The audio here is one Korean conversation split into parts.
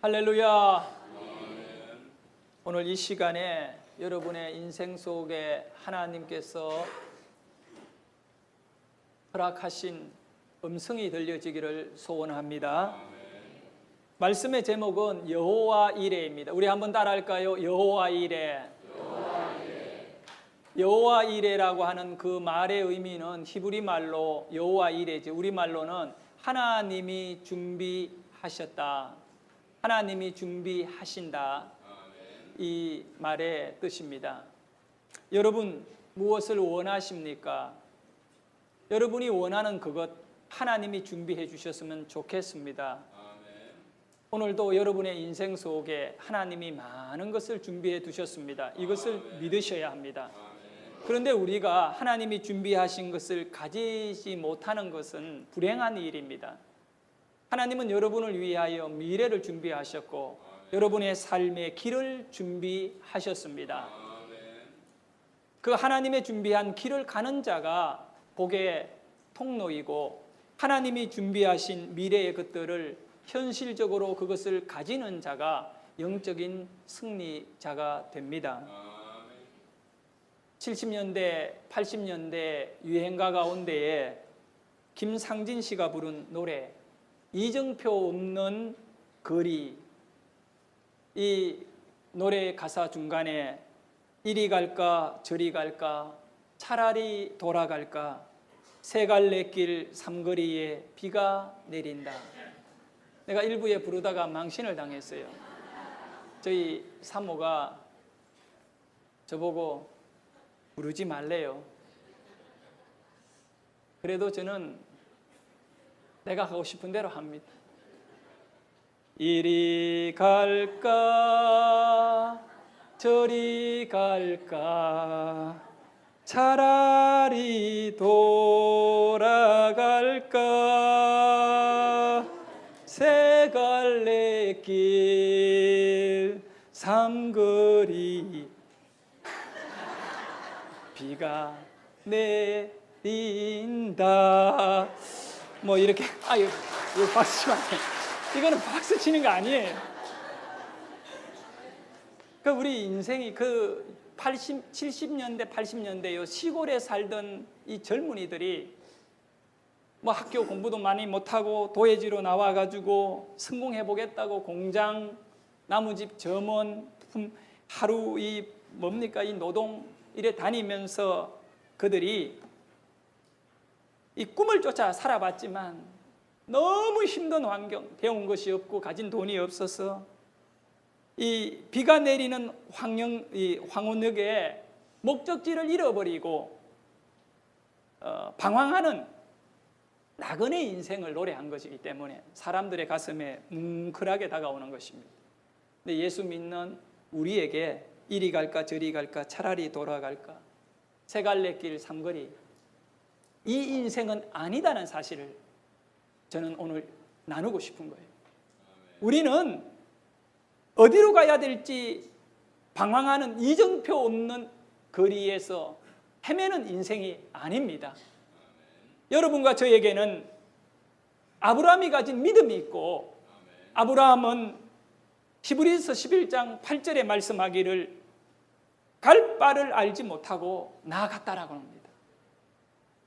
할렐루야. 오늘 이 시간에 여러분의 인생 속에 하나님께서 허락하신 음성이 들려지기를 소원합니다. 말씀의 제목은 여호와 이레입니다. 우리 한번 따라할까요? 여호와 이레. 여호와 이레라고 하는 그 말의 의미는 히브리 말로 여호와 이레지, 우리 말로는 하나님이 준비하셨다, 하나님이 준비하신다, 이 말의 뜻입니다. 여러분 무엇을 원하십니까? 여러분이 원하는 그것 하나님이 준비해 주셨으면 좋겠습니다. 오늘도 여러분의 인생 속에 하나님이 많은 것을 준비해 두셨습니다. 이것을 믿으셔야 합니다. 그런데 우리가 하나님이 준비하신 것을 가지지 못하는 것은 불행한 일입니다. 하나님은 여러분을 위하여 미래를 준비하셨고 여러분의 삶의 길을 준비하셨습니다. 그 하나님의 준비한 길을 가는 자가 복의 통로이고, 하나님이 준비하신 미래의 것들을 현실적으로 그것을 가지는 자가 영적인 승리자가 됩니다. 70년대, 80년대 유행가 가운데에 김상진 씨가 부른 노래 이정표 없는 거리, 이 노래 가사 중간에 이리 갈까 저리 갈까 차라리 돌아갈까 세갈래길 삼거리에 비가 내린다. 내가 일부에 부르다가 망신을 당했어요. 저희 사모가 저보고 부르지 말래요. 그래도 저는 내가 하고 싶은 대로 합니다. 이리 갈까 저리 갈까 차라리 돌아갈까 세갈래길 삼거리 비가 내린다. 뭐 이렇게 이거 박수 치면 안 돼. 이거는 박수 치는 거 아니에요. 그러니까 우리 인생이 그 70년대 80년대 시골에 살던 이 젊은이들이 뭐 학교 공부도 많이 못하고 도예지로 나와가지고 성공해 보겠다고 공장, 나무집, 점원, 하루 이 노동 일에 다니면서 그들이 이 꿈을 쫓아 살아봤지만 너무 힘든 환경, 배운 것이 없고 가진 돈이 없어서 이 비가 내리는 황혼역에 목적지를 잃어버리고 방황하는 나그네 인생을 노래한 것이기 때문에 사람들의 가슴에 뭉클하게 다가오는 것입니다. 근데 예수 믿는 우리에게 이리 갈까 저리 갈까 차라리 돌아갈까 세갈래길 삼거리, 이 인생은 아니다는 사실을 저는 오늘 나누고 싶은 거예요. 우리는 어디로 가야 될지 방황하는 이정표 없는 거리에서 헤매는 인생이 아닙니다. 여러분과 저에게는 아브라함이 가진 믿음이 있고, 아브라함은 히브리서 11장 8절에 말씀하기를 갈 바를 알지 못하고 나아갔다라고 합니다.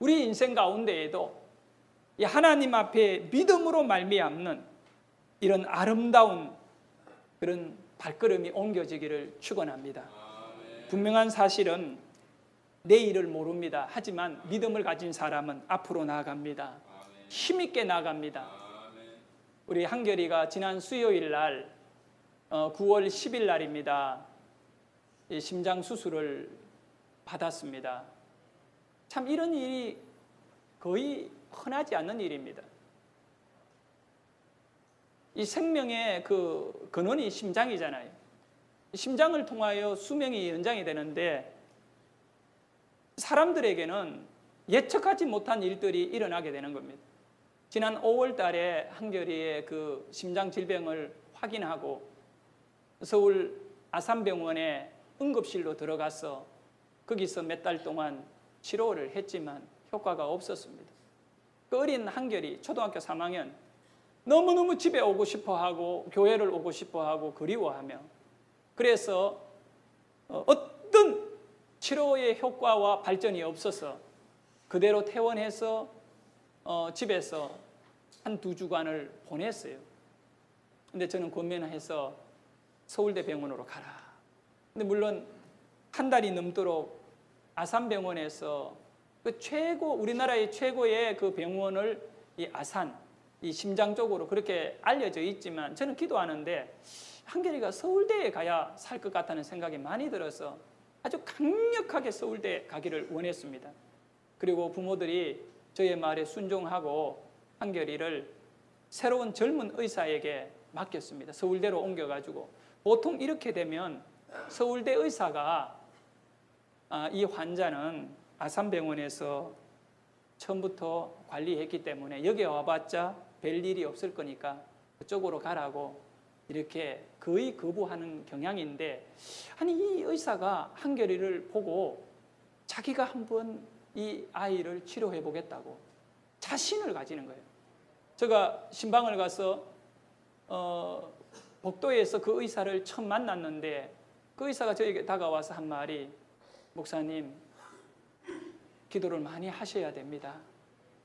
우리 인생 가운데에도 이 하나님 앞에 믿음으로 말미암는 이런 아름다운 그런 발걸음이 옮겨지기를 축원합니다. 분명한 사실은 내일을 모릅니다. 하지만 믿음을 가진 사람은 앞으로 나아갑니다. 힘있게 나아갑니다. 우리 한결이가 지난 수요일 날 9월 10일 날입니다. 심장 수술을 받았습니다. 참 이런 일이 거의 흔하지 않는 일입니다. 이 생명의 그 근원이 심장이잖아요. 심장을 통하여 수명이 연장이 되는데 사람들에게는 예측하지 못한 일들이 일어나게 되는 겁니다. 지난 5월 달에 한결이의 그 심장 질병을 확인하고 서울 아산병원에 응급실로 들어가서 거기서 몇 달 동안 치료를 했지만 효과가 없었습니다. 그 어린 한결이 초등학교 3학년 너무너무 집에 오고 싶어하고 교회를 오고 싶어하고 그리워하며, 그래서 어떤 치료의 효과와 발전이 없어서 그대로 퇴원해서 집에서 한 2주간을 보냈어요. 근데 저는 권면해서 서울대 병원으로 가라. 근데 물론 한 달이 넘도록 아산병원에서 그 우리나라의 최고의 그 병원을 이 아산, 이 심장 쪽으로 그렇게 알려져 있지만, 저는 기도하는데 한결이가 서울대에 가야 살 것 같다는 생각이 많이 들어서 아주 강력하게 서울대 가기를 원했습니다. 그리고 부모들이 저의 말에 순종하고 한결이를 새로운 젊은 의사에게 맡겼습니다. 서울대로 옮겨가지고. 보통 이렇게 되면 서울대 의사가 이 환자는 아산병원에서 처음부터 관리했기 때문에 여기 와봤자 별 일이 없을 거니까 그쪽으로 가라고 이렇게 거의 거부하는 경향인데, 아니 이 의사가 한결이를 보고 자기가 한번 이 아이를 치료해 보겠다고 자신을 가지는 거예요. 제가 신방을 가서 복도에서 그 의사를 처음 만났는데, 그 의사가 저에게 다가와서 한 말이, 목사님 기도를 많이 하셔야 됩니다.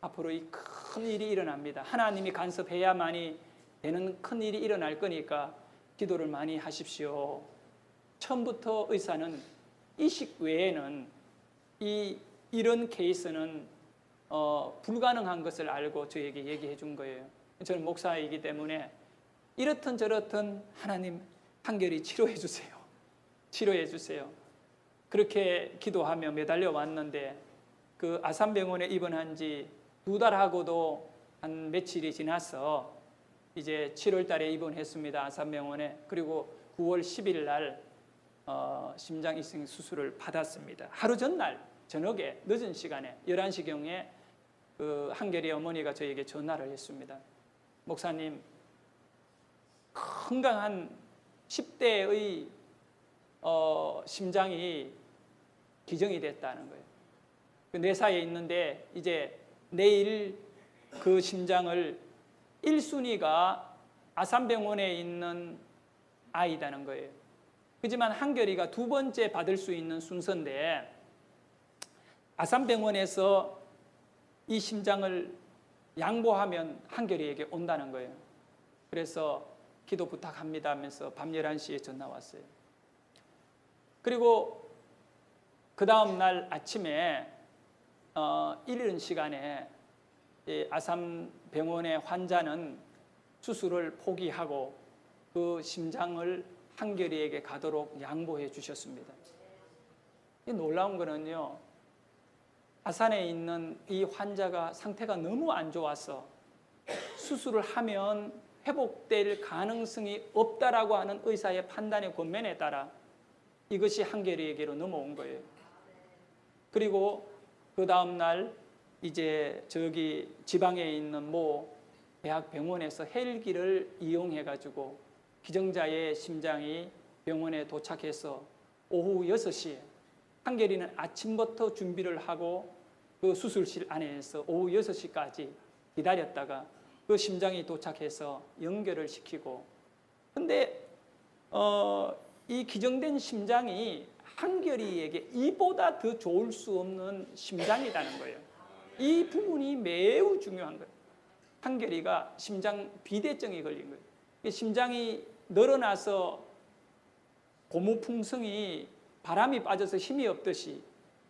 앞으로 이 큰 일이 일어납니다. 하나님이 간섭해야만이 되는 큰 일이 일어날 거니까 기도를 많이 하십시오. 처음부터 의사는 이식 외에는 이런 케이스는 불가능한 것을 알고 저에게 얘기해 준 거예요. 저는 목사이기 때문에 이렇든 저렇든 하나님 한결이 치료해 주세요. 치료해 주세요. 그렇게 기도하며 매달려 왔는데, 그 아산병원에 입원한 지 2달하고도 한 며칠이 지나서 이제 7월 달에 입원했습니다. 아산병원에. 그리고 9월 10일 날 심장 이식 수술을 받았습니다. 하루 전날 저녁에 늦은 시간에 11시경에 그 한결이 어머니가 저에게 전화를 했습니다. 목사님, 건강한 10대의 심장이 기정이 됐다는 거예요. 그 뇌사에 있는데 이제 내일 그 심장을 1순위가 아산병원에 있는 아이다는 거예요. 하지만 한결이가 2번째 받을 수 있는 순서인데, 아산병원에서 이 심장을 양보하면 한결이에게 온다는 거예요. 그래서 기도 부탁합니다 하면서 밤 11시에 전화 왔어요. 그리고 그 다음 날 아침에 이른 시간에 아산병원의 환자는 수술을 포기하고 그 심장을 한결이에게 가도록 양보해 주셨습니다. 놀라운 거는요, 아산에 있는 이 환자가 상태가 너무 안 좋아서 수술을 하면 회복될 가능성이 없다라고 하는 의사의 판단의 권면에 따라 이것이 한결이에게로 넘어온 거예요. 그리고 그 다음 날 이제 저기 지방에 있는 모 대학병원에서 헬기를 이용해 가지고 기증자의 심장이 병원에 도착해서 오후 6시에, 한결이는 아침부터 준비를 하고 그 수술실 안에서 오후 6시까지 기다렸다가 그 심장이 도착해서 연결을 시키고, 근데 이 기증된 심장이 한결이에게 이보다 더 좋을 수 없는 심장이라는 거예요. 이 부분이 매우 중요한 거예요. 한결이가 심장 비대증이 걸린 거예요. 심장이 늘어나서 고무풍성이 바람이 빠져서 힘이 없듯이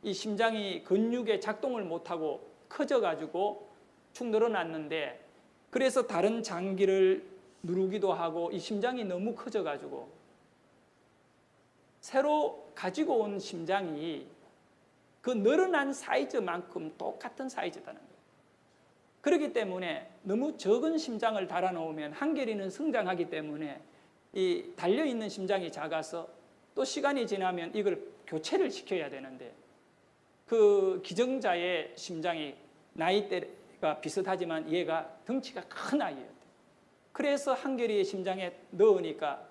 이 심장이 근육에 작동을 못하고 커져가지고 축 늘어났는데, 그래서 다른 장기를 누르기도 하고 이 심장이 너무 커져가지고 새로 가지고 온 심장이 그 늘어난 사이즈만큼 똑같은 사이즈다는 거예요. 그렇기 때문에 너무 적은 심장을 달아놓으면 한결이는 성장하기 때문에 이 달려있는 심장이 작아서 또 시간이 지나면 이걸 교체를 시켜야 되는데, 그 기증자의 심장이 나이대가 비슷하지만 얘가 덩치가 큰 아이였대요. 그래서 한결이의 심장에 넣으니까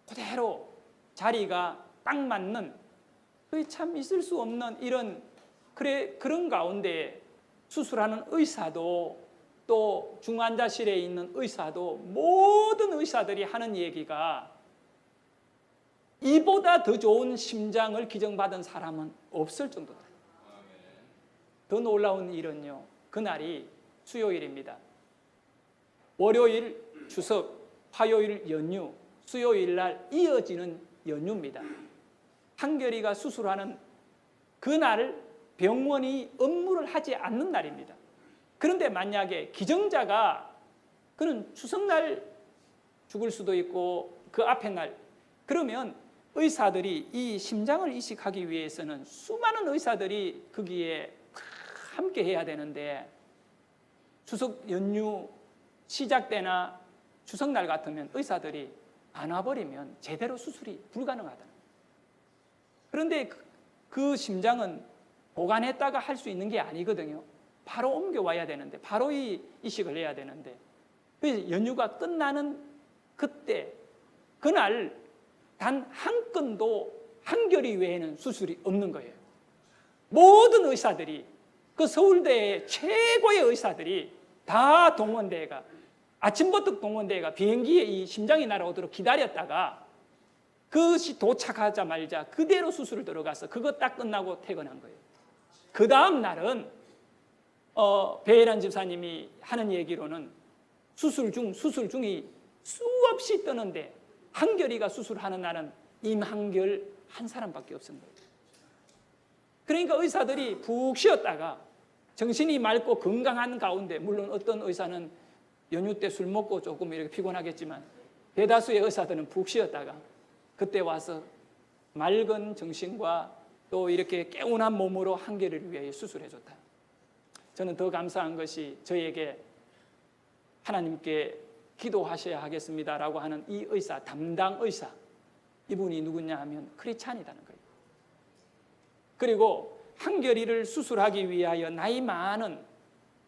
그대로 자리가 딱 맞는, 그게 참 있을 수 없는 이런, 그런 가운데 수술하는 의사도 또 중환자실에 있는 의사도 모든 의사들이 하는 얘기가 이보다 더 좋은 심장을 기증받은 사람은 없을 정도다. 더 놀라운 일은요, 그날이 수요일입니다. 월요일 추석, 화요일 연휴, 수요일 날 이어지는 연휴입니다. 한결이가 수술하는 그날 병원이 업무를 하지 않는 날입니다. 그런데 만약에 기증자가 그는 추석날 죽을 수도 있고 그 앞에 날, 그러면 의사들이 이 심장을 이식하기 위해서는 수많은 의사들이 거기에 함께 해야 되는데 추석 연휴 시작 때나 추석날 같으면 의사들이 안 와버리면 제대로 수술이 불가능하다는 거예요. 그런데 그 심장은 보관했다가 할 수 있는 게 아니거든요. 바로 옮겨와야 되는데, 바로 이 이식을 해야 되는데, 그래서 연휴가 끝나는 그때, 그날 단 한 건도 한결이 외에는 수술이 없는 거예요. 모든 의사들이, 그 서울대의 최고의 의사들이 다 동원대가, 아침부터 동원대가 비행기에 이 심장이 날아오도록 기다렸다가 그것이 도착하자마자 그대로 수술을 들어가서 그거 딱 끝나고 퇴근한 거예요. 그 다음 날은 배혜란 집사님이 하는 얘기로는 수술 중이 수없이 뜨는데 한결이가 수술하는 날은 임한결 한 사람밖에 없은 거예요. 그러니까 의사들이 푹 쉬었다가 정신이 맑고 건강한 가운데, 물론 어떤 의사는 연휴 때 술 먹고 조금 이렇게 피곤하겠지만 대다수의 의사들은 푹 쉬었다가 그때 와서 맑은 정신과 또 이렇게 개운한 몸으로 한결이를 위해 수술해 줬다. 저는 더 감사한 것이 저에게 하나님께 기도하셔야 하겠습니다라고 하는 이 의사, 담당 의사, 이분이 누구냐 하면 크리스찬이라는 거예요. 그리고 한결이를 수술하기 위하여 나이 많은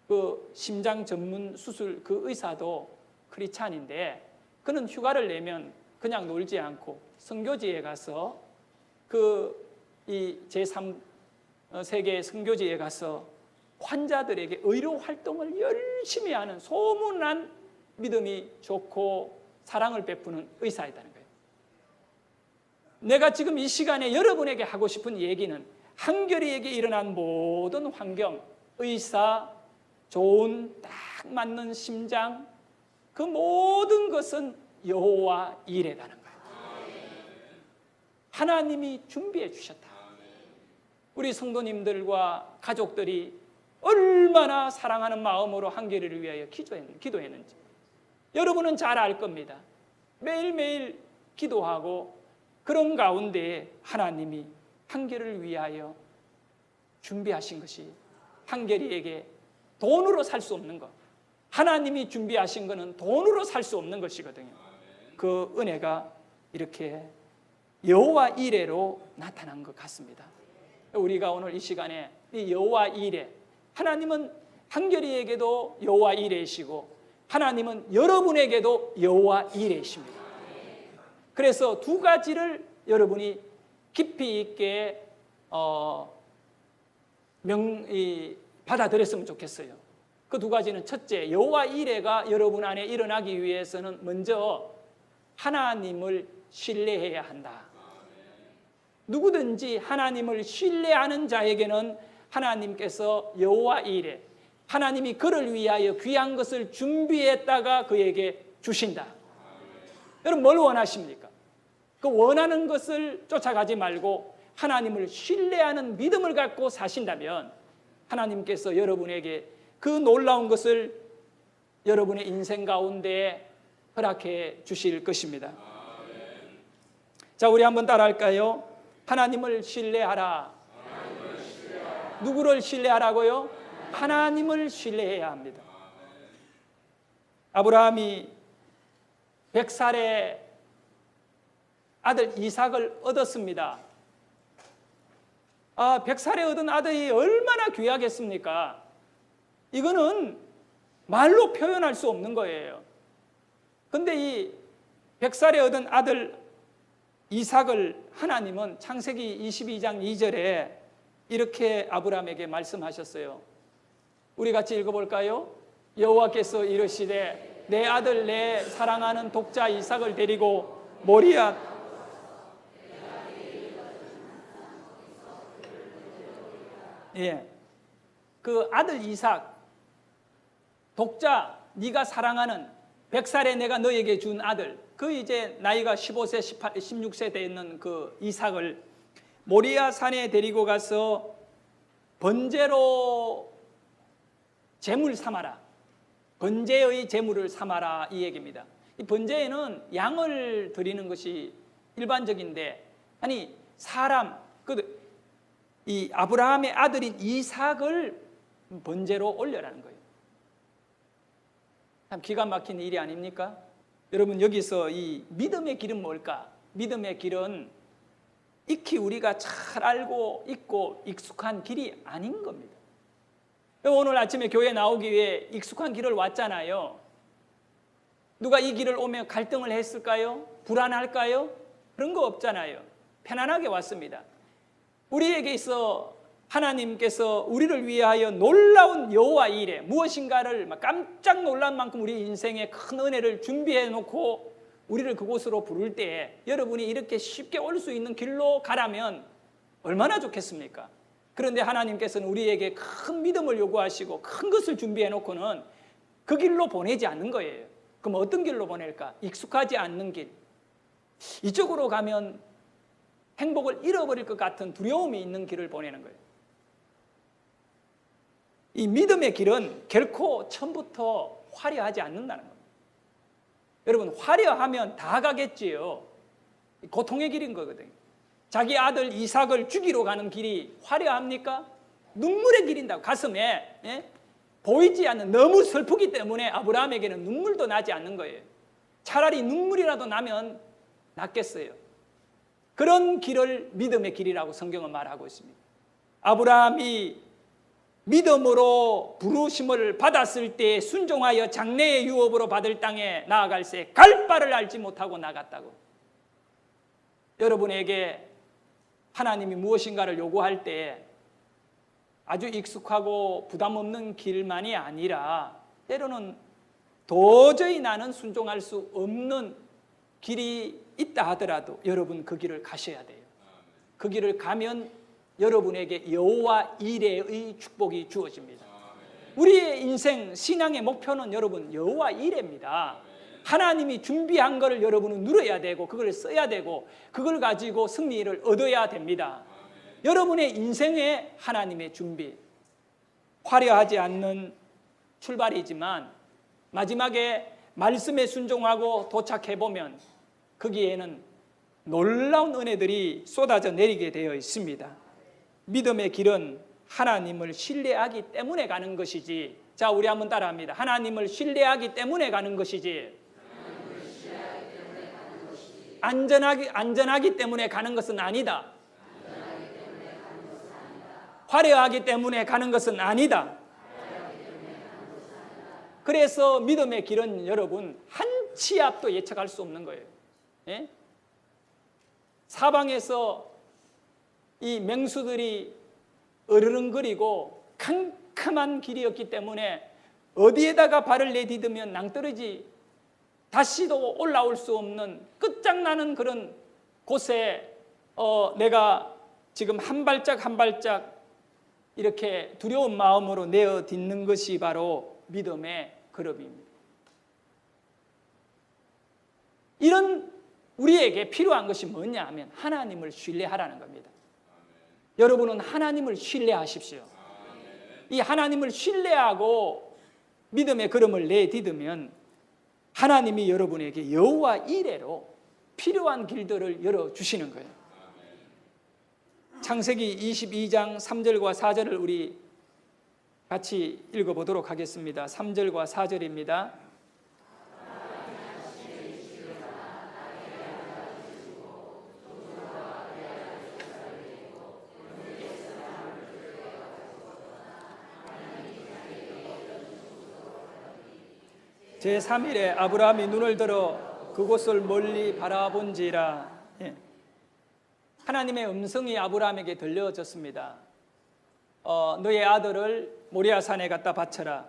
그 심장 전문 수술 그 의사도 크리스찬인데, 그는 휴가를 내면 그냥 놀지 않고 선교지에 가서 이 제3 세계 선교지에 가서 환자들에게 의료 활동을 열심히 하는 소문난 믿음이 좋고 사랑을 베푸는 의사이다는 거예요. 내가 지금 이 시간에 여러분에게 하고 싶은 얘기는 한결이에게 일어난 모든 환경, 의사, 좋은 딱 맞는 심장, 그 모든 것은 여호와 이레다는 거예요. 하나님이 준비해 주셨다. 우리 성도님들과 가족들이 얼마나 사랑하는 마음으로 한결이를 위하여 기도했는지 여러분은 잘 알 겁니다. 매일매일 기도하고 그런 가운데 하나님이 한결이를 위하여 준비하신 것이 한결이에게 돈으로 살 수 없는 것, 하나님이 준비하신 것은 돈으로 살 수 없는 것이거든요. 그 은혜가 이렇게 여호와 이레로 나타난 것 같습니다. 우리가 오늘 이 시간에 이 여호와 이레, 하나님은 한결이에게도 여호와 이레이시고 하나님은 여러분에게도 여호와 이레이십니다. 그래서 두 가지를 여러분이 깊이 있게 받아들였으면 좋겠어요. 그 두 가지는, 첫째, 여호와 이레가 여러분 안에 일어나기 위해서는 먼저 하나님을 신뢰해야 한다. 누구든지 하나님을 신뢰하는 자에게는 하나님께서 여호와 이레, 하나님이 그를 위하여 귀한 것을 준비했다가 그에게 주신다. 여러분 뭘 원하십니까? 그 원하는 것을 쫓아가지 말고 하나님을 신뢰하는 믿음을 갖고 사신다면 하나님께서 여러분에게 그 놀라운 것을 여러분의 인생 가운데 허락해 주실 것입니다. 자, 우리 한번 따라할까요? 하나님을 신뢰하라. 누구를 신뢰하라고요? 하나님을 신뢰해야 합니다. 아브라함이 100살에 아들 이삭을 얻었습니다. 100살에 얻은 아들이 얼마나 귀하겠습니까? 이거는 말로 표현할 수 없는 거예요. 근데 이 100살에 얻은 아들 이삭을 하나님은 창세기 22장 2절에 이렇게 아브라함에게 말씀하셨어요. 우리 같이 읽어볼까요? 여호와께서 이르시되 내 아들 내 사랑하는 독자 이삭을 데리고 모리아 그 아들 이삭 독자 네가 사랑하는 100살에 내가 너에게 준 아들 그 이제 나이가 15세 16세 되는 그 이삭을 모리아 산에 데리고 가서 번제로 제물 삼아라. 번제의 제물을 삼아라 이 얘기입니다. 이 번제에는 양을 드리는 것이 일반적인데 아니 사람 이 아브라함의 아들인 이삭을 번제로 올려라는 거예요. 참 기가 막힌 일이 아닙니까? 여러분 여기서 이 믿음의 길은 뭘까? 믿음의 길은 익히 우리가 잘 알고 있고 익숙한 길이 아닌 겁니다. 오늘 아침에 교회 나오기 위해 익숙한 길을 왔잖아요. 누가 이 길을 오면 갈등을 했을까요? 불안할까요? 그런 거 없잖아요. 편안하게 왔습니다. 우리에게 있어 하나님께서 우리를 위하여 놀라운 여호와 일에 무엇인가를 깜짝 놀란 만큼 우리 인생에 큰 은혜를 준비해 놓고 우리를 그곳으로 부를 때에 여러분이 이렇게 쉽게 올 수 있는 길로 가라면 얼마나 좋겠습니까? 그런데 하나님께서는 우리에게 큰 믿음을 요구하시고 큰 것을 준비해 놓고는 그 길로 보내지 않는 거예요. 그럼 어떤 길로 보낼까? 익숙하지 않는 길. 이쪽으로 가면 행복을 잃어버릴 것 같은 두려움이 있는 길을 보내는 거예요. 이 믿음의 길은 결코 처음부터 화려하지 않는다는 겁니다. 여러분 화려하면 다 가겠지요. 고통의 길인 거거든요. 자기 아들 이삭을 죽이러 가는 길이 화려합니까? 눈물의 길인다고 가슴에 보이지 않는 너무 슬프기 때문에 아브라함에게는 눈물도 나지 않는 거예요. 차라리 눈물이라도 나면 낫겠어요. 그런 길을 믿음의 길이라고 성경은 말하고 있습니다. 아브라함이 믿음으로 부르심을 받았을 때 순종하여 장래의 유업으로 받을 땅에 나아갈새 갈 바를 알지 못하고 나갔다고. 여러분에게 하나님이 무엇인가를 요구할 때 아주 익숙하고 부담 없는 길만이 아니라 때로는 도저히 나는 순종할 수 없는 길이 있다 하더라도 여러분 그 길을 가셔야 돼요. 그 길을 가면 여러분에게 여호와 이레의 축복이 주어집니다. 우리의 인생 신앙의 목표는 여러분 여호와 이레입니다. 하나님이 준비한 것을 여러분은 누려야 되고 그걸 써야 되고 그걸 가지고 승리를 얻어야 됩니다. 여러분의 인생에 하나님의 준비, 화려하지 않는 출발이지만 마지막에 말씀에 순종하고 도착해보면 거기에는 놀라운 은혜들이 쏟아져 내리게 되어 있습니다. 믿음의 길은 하나님을 신뢰하기 때문에 가는 것이지. 자, 우리 한번 따라합니다. 하나님을 신뢰하기 때문에 가는 것이지. 안전하기 때문에 가는 것은 아니다. 화려하기 때문에 가는 것은 아니다. 그래서 믿음의 길은 여러분 한 치 앞도 예측할 수 없는 거예요. 예? 사방에서 이 맹수들이 으르렁거리고 캄캄한 길이었기 때문에 어디에다가 발을 내디디면 낭떠러지 다시도 올라올 수 없는 끝장나는 그런 곳에 내가 지금 한 발짝 한 발짝 이렇게 두려운 마음으로 내어 딛는 것이 바로 믿음의 걸음입니다. 이런 우리에게 필요한 것이 뭐냐 하면 하나님을 신뢰하라는 겁니다. 여러분은 하나님을 신뢰하십시오. 이 하나님을 신뢰하고 믿음의 걸음을 내딛으면 하나님이 여러분에게 여호와 이레로 필요한 길들을 열어주시는 거예요. 창세기 22장 3절과 4절을 우리 같이 읽어보도록 하겠습니다. 3절과 4절입니다. 제3일에 아브라함이 눈을 들어 그곳을 멀리 바라본지라. 하나님의 음성이 아브라함에게 들려졌습니다. 너의 아들을 모리아산에 갖다 바쳐라.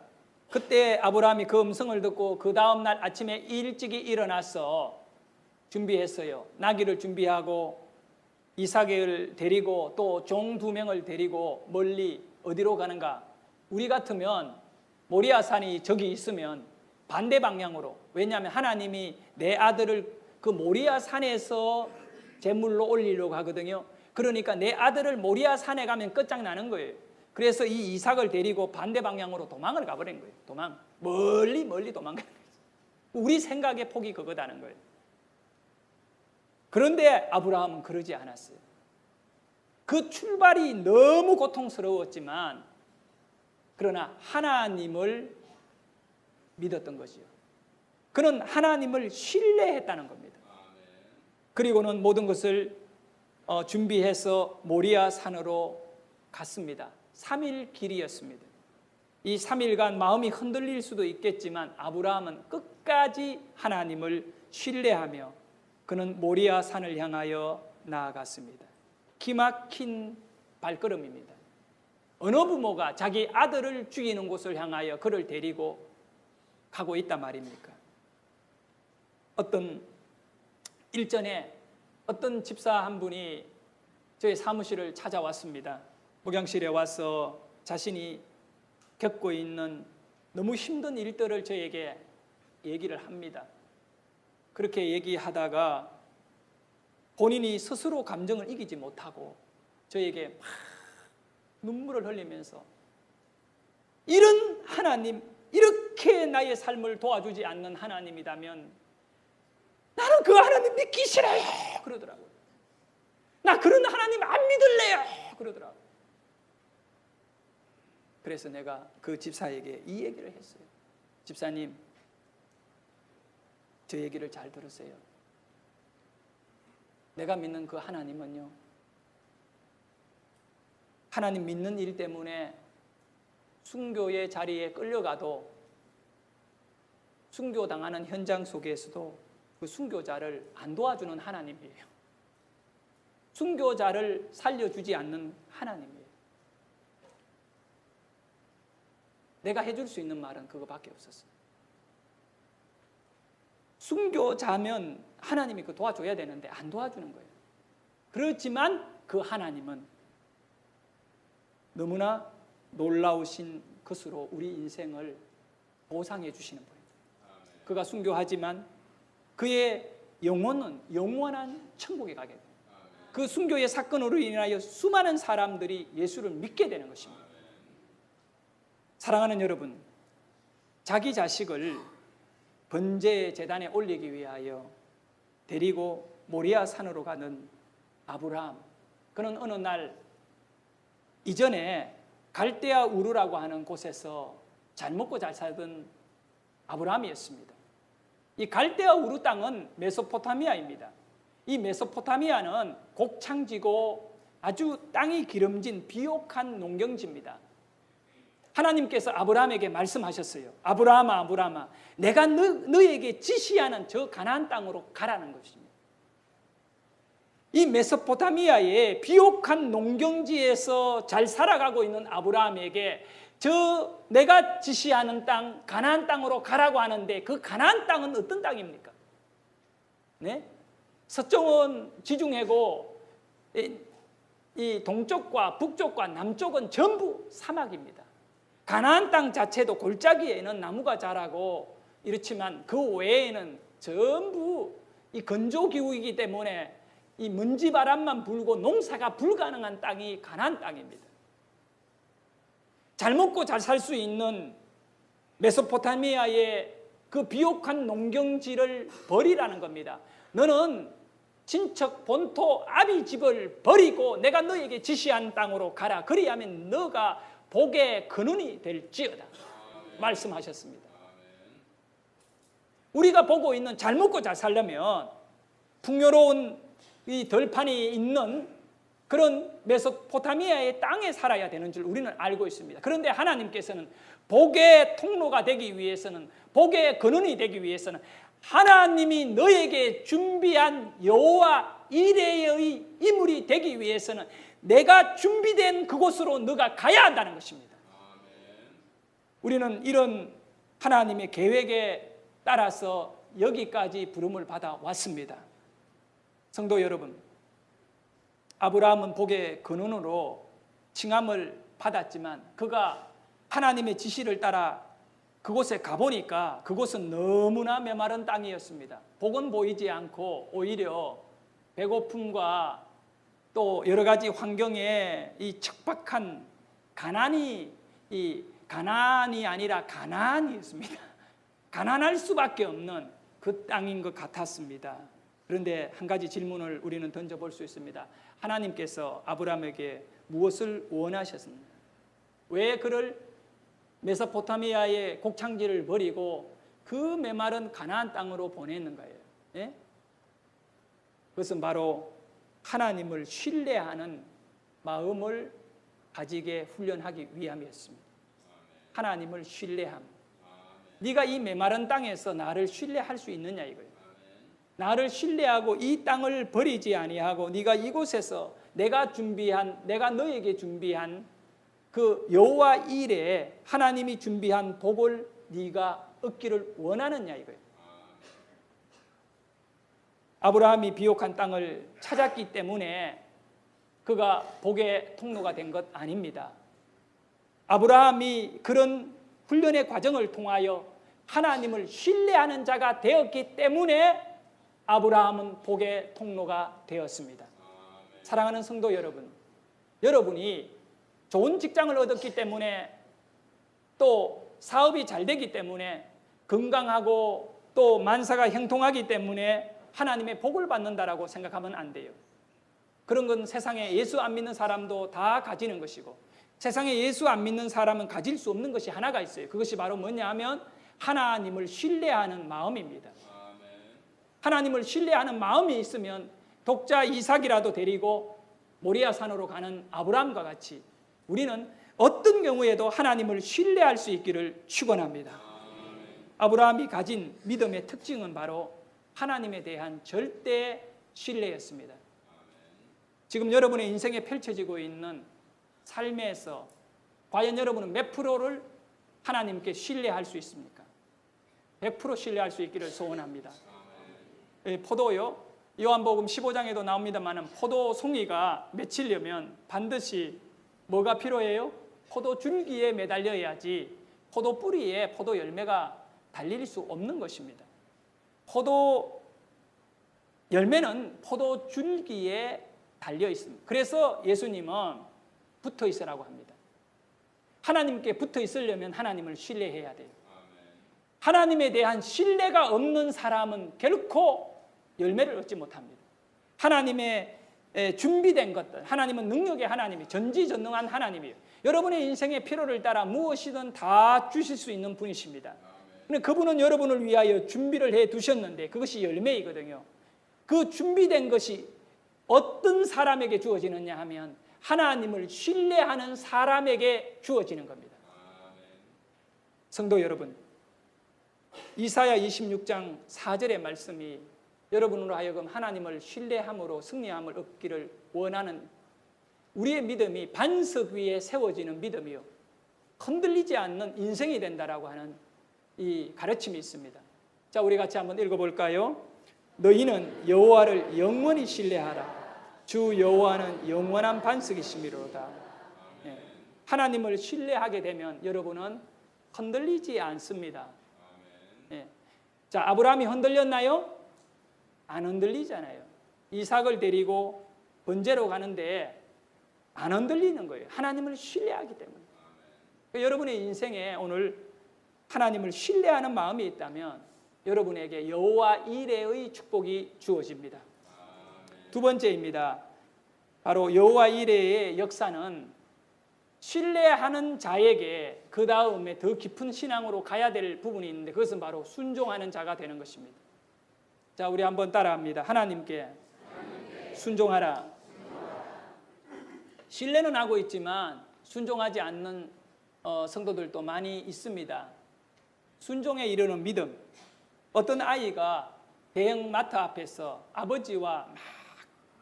그때 아브라함이 그 음성을 듣고 그 다음날 아침에 일찍이 일어나서 준비했어요. 나귀를 준비하고 이삭을 데리고 또 종 2명을 데리고 멀리 어디로 가는가? 우리 같으면 모리아산이 저기 있으면 반대 방향으로, 왜냐하면 하나님이 내 아들을 그 모리아산에서 제물로 올리려고 하거든요. 그러니까 내 아들을 모리아산에 가면 끝장나는 거예요. 그래서 이 이삭을 데리고 반대 방향으로 도망을 가버린 거예요. 도망. 멀리 도망가는 거예요. 우리 생각의 폭이 그거다는 거예요. 그런데 아브라함은 그러지 않았어요. 그 출발이 너무 고통스러웠지만 그러나 하나님을 믿었던 것이요. 그는 하나님을 신뢰했다는 겁니다. 그리고는 모든 것을 준비해서 모리아 산으로 갔습니다. 3일 길이었습니다. 이 3일간 마음이 흔들릴 수도 있겠지만 아브라함은 끝까지 하나님을 신뢰하며 그는 모리아 산을 향하여 나아갔습니다. 기막힌 발걸음입니다. 어느 부모가 자기 아들을 죽이는 곳을 향하여 그를 데리고 가고 있단 말입니까? 어떤 일전에 어떤 집사 한 분이 저희 사무실을 찾아왔습니다. 목양실에 와서 자신이 겪고 있는 너무 힘든 일들을 저에게 얘기를 합니다. 그렇게 얘기하다가 본인이 스스로 감정을 이기지 못하고 저에게 막 눈물을 흘리면서 이런 하나님, 이렇게 나의 삶을 도와주지 않는 하나님이라면 나는 그 하나님 믿기 싫어요 그러더라고요. 나 그런 하나님 안 믿을래요 그러더라고요. 그래서 내가 그 집사에게 이 얘기를 했어요. 집사님, 저 얘기를 잘 들으세요. 내가 믿는 그 하나님은요, 하나님 믿는 일 때문에 순교의 자리에 끌려가도 순교당하는 현장 속에서도 그 순교자를 안 도와주는 하나님이에요. 순교자를 살려주지 않는 하나님이에요. 내가 해줄 수 있는 말은 그거밖에 없었어요. 순교자면 하나님이 그 도와줘야 되는데 안 도와주는 거예요. 그렇지만 그 하나님은 너무나 놀라우신 것으로 우리 인생을 보상해 주시는 거예요. 그가 순교하지만 그의 영혼은 영원한 천국에 가게 돼요. 그 순교의 사건으로 인하여 수많은 사람들이 예수를 믿게 되는 것입니다. 사랑하는 여러분, 자기 자식을 번제 제단에 올리기 위하여 데리고 모리아 산으로 가는 아브라함, 그는 어느 날 이전에 갈대아 우르라고 하는 곳에서 잘 먹고 잘 살던 아브라함이었습니다. 이 갈대아 우르 땅은 메소포타미아입니다. 이 메소포타미아는 곡창지고 아주 땅이 기름진 비옥한 농경지입니다. 하나님께서 아브라함에게 말씀하셨어요. 아브라함아, 아브라함아, 내가 너에게 지시하는 저 가나안 땅으로 가라는 것입니다. 이 메소포타미아의 비옥한 농경지에서 잘 살아가고 있는 아브라함에게 저 내가 지시하는 땅, 가나안 땅으로 가라고 하는데 그 가나안 땅은 어떤 땅입니까? 네? 서쪽은 지중해고 이 동쪽과 북쪽과 남쪽은 전부 사막입니다. 가나안 땅 자체도 골짜기에는 나무가 자라고 이렇지만 그 외에는 전부 이 건조기후이기 때문에 이 먼지바람만 불고 농사가 불가능한 땅이 가나안 땅입니다. 잘 먹고 잘 살 수 있는 메소포타미아의 그 비옥한 농경지를 버리라는 겁니다. 너는 친척 본토 아비 집을 버리고 내가 너에게 지시한 땅으로 가라. 그리하면 너가 복의 근원이 될지어다 말씀하셨습니다. 우리가 보고 있는 잘 먹고 잘 살려면 풍요로운 이 들판이 있는 그런 메소포타미아의 땅에 살아야 되는 줄 우리는 알고 있습니다. 그런데 하나님께서는 복의 통로가 되기 위해서는, 복의 근원이 되기 위해서는 하나님이 너에게 준비한 여호와 이레의 인물이 되기 위해서는 내가 준비된 그곳으로 너가 가야 한다는 것입니다. 우리는 이런 하나님의 계획에 따라서 여기까지 부름을 받아 왔습니다. 성도 여러분, 아브라함은 복의 근원으로 칭함을 받았지만 그가 하나님의 지시를 따라 그곳에 가보니까 그곳은 너무나 메마른 땅이었습니다. 복은 보이지 않고 오히려 배고픔과 또 여러 가지 환경에 이 척박한 가난이 아니라 가난이었습니다. 가난할 수밖에 없는 그 땅인 것 같았습니다. 그런데 한 가지 질문을 우리는 던져볼 수 있습니다. 하나님께서 아브라함에게 무엇을 원하셨습니까? 왜 그를 메소포타미아의 곡창지를 버리고 그 메마른 가나안 땅으로 보냈는가요? 예? 그것은 바로 하나님을 신뢰하는 마음을 가지게 훈련하기 위함이었습니다. 하나님을 신뢰함. 네가 이 메마른 땅에서 나를 신뢰할 수 있느냐 이거예요. 나를 신뢰하고 이 땅을 버리지 아니하고 네가 이곳에서 내가 너에게 준비한 그 여호와 일에 하나님이 준비한 복을 네가 얻기를 원하느냐 이거예요. 아브라함이 비옥한 땅을 찾았기 때문에 그가 복의 통로가 된 것 아닙니다. 아브라함이 그런 훈련의 과정을 통하여 하나님을 신뢰하는 자가 되었기 때문에 아브라함은 복의 통로가 되었습니다. 사랑하는 성도 여러분, 여러분이 좋은 직장을 얻었기 때문에 또 사업이 잘 되기 때문에 건강하고 또 만사가 형통하기 때문에 하나님의 복을 받는다라고 생각하면 안 돼요. 그런 건 세상에 예수 안 믿는 사람도 다 가지는 것이고 세상에 예수 안 믿는 사람은 가질 수 없는 것이 하나가 있어요. 그것이 바로 뭐냐 하면 하나님을 신뢰하는 마음입니다. 하나님을 신뢰하는 마음이 있으면 독자 이삭이라도 데리고 모리아 산으로 가는 아브라함과 같이 우리는 어떤 경우에도 하나님을 신뢰할 수 있기를 축원합니다. 아브라함이 가진 믿음의 특징은 바로 하나님에 대한 절대 신뢰였습니다. 지금 여러분의 인생에 펼쳐지고 있는 삶에서 과연 여러분은 몇 프로를 하나님께 신뢰할 수 있습니까? 100% 신뢰할 수 있기를 소원합니다. 포도요, 요한복음 15장에도 나옵니다만 포도 송이가 맺히려면 반드시 뭐가 필요해요? 포도 줄기에 매달려야지 포도 뿌리에 포도 열매가 달릴 수 없는 것입니다. 포도 열매는 포도 줄기에 달려 있습니다. 그래서 예수님은 붙어 있으라고 합니다. 하나님께 붙어 있으려면 하나님을 신뢰해야 돼요. 하나님에 대한 신뢰가 없는 사람은 결코 열매를 얻지 못합니다. 하나님의 준비된 것들, 하나님은 능력의 하나님이 전지전능한 하나님이에요. 여러분의 인생의 필요를 따라 무엇이든 다 주실 수 있는 분이십니다. 근데 그분은 여러분을 위하여 준비를 해 두셨는데 그것이 열매이거든요. 그 준비된 것이 어떤 사람에게 주어지느냐 하면 하나님을 신뢰하는 사람에게 주어지는 겁니다. 성도 여러분, 이사야 26장 4절의 말씀이 여러분으로 하여금 하나님을 신뢰함으로 승리함을 얻기를 원하는 우리의 믿음이 반석 위에 세워지는 믿음이요, 흔들리지 않는 인생이 된다라고 하는 이 가르침이 있습니다. 자, 우리 같이 한번 읽어볼까요? 너희는 여호와를 영원히 신뢰하라. 주 여호와는 영원한 반석이시미로다. 하나님을 신뢰하게 되면 여러분은 흔들리지 않습니다. 자, 아브라함이 흔들렸나요? 안 흔들리잖아요. 이삭을 데리고 번제로 가는데 안 흔들리는 거예요. 하나님을 신뢰하기 때문에. 그러니까 여러분의 인생에 오늘 하나님을 신뢰하는 마음이 있다면 여러분에게 여호와 이레의 축복이 주어집니다. 두 번째입니다. 바로 여호와 이레의 역사는 신뢰하는 자에게 그 다음에 더 깊은 신앙으로 가야 될 부분이 있는데 그것은 바로 순종하는 자가 되는 것입니다. 자, 우리 한번 따라합니다. 하나님께 순종하라. 신뢰는 하고 있지만 순종하지 않는 성도들도 많이 있습니다. 순종에 이르는 믿음. 어떤 아이가 대형마트 앞에서 아버지와 막